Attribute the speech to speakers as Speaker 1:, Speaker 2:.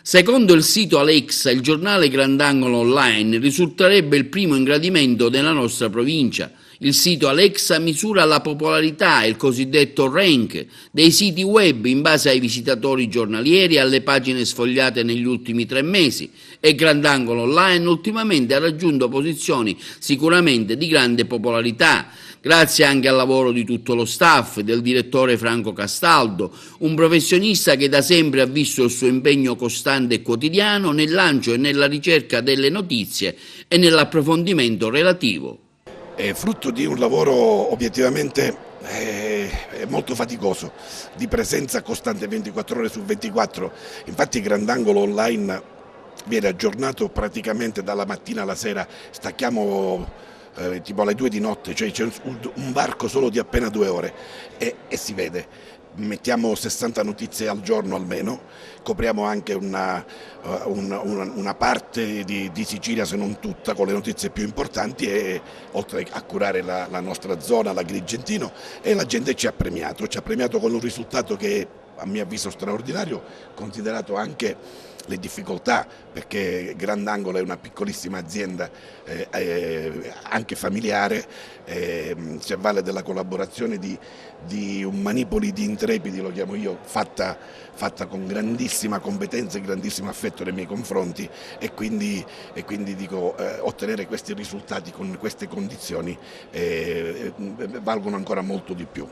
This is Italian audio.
Speaker 1: Secondo il sito Alexa, il giornale Grandangolo Online risulterebbe il primo in gradimento nella nostra provincia. Il sito Alexa misura la popolarità, il cosiddetto rank, dei siti web in base ai visitatori giornalieri e alle pagine sfogliate negli ultimi 3 mesi, e Grandangolo Online ultimamente ha raggiunto posizioni sicuramente di grande popolarità, grazie anche al lavoro di tutto lo staff, del direttore Franco Castaldo, un professionista che da sempre ha visto il suo impegno costante e quotidiano nel lancio e nella ricerca delle notizie e nell'approfondimento relativo.
Speaker 2: È frutto di un lavoro obiettivamente molto faticoso, di presenza costante 24 ore su 24. Infatti Grandangolo Online viene aggiornato praticamente dalla mattina alla sera, stacchiamo tipo alle 2 di notte, cioè c'è un varco solo di appena 2 ore e si vede. Mettiamo 60 notizie al giorno almeno, copriamo anche una parte di Sicilia, se non tutta, con le notizie più importanti, e oltre a curare la nostra zona, l'Agrigentino, e la gente ci ha premiato con un risultato che è, a mio avviso, straordinario, considerato anche le difficoltà, perché Grandangolo è una piccolissima azienda anche familiare, si avvale della collaborazione di un manipoli di intrepidi, lo chiamo io, fatta con grandissima competenza e grandissimo affetto nei miei confronti, e quindi dico, ottenere questi risultati con queste condizioni valgono ancora molto di più.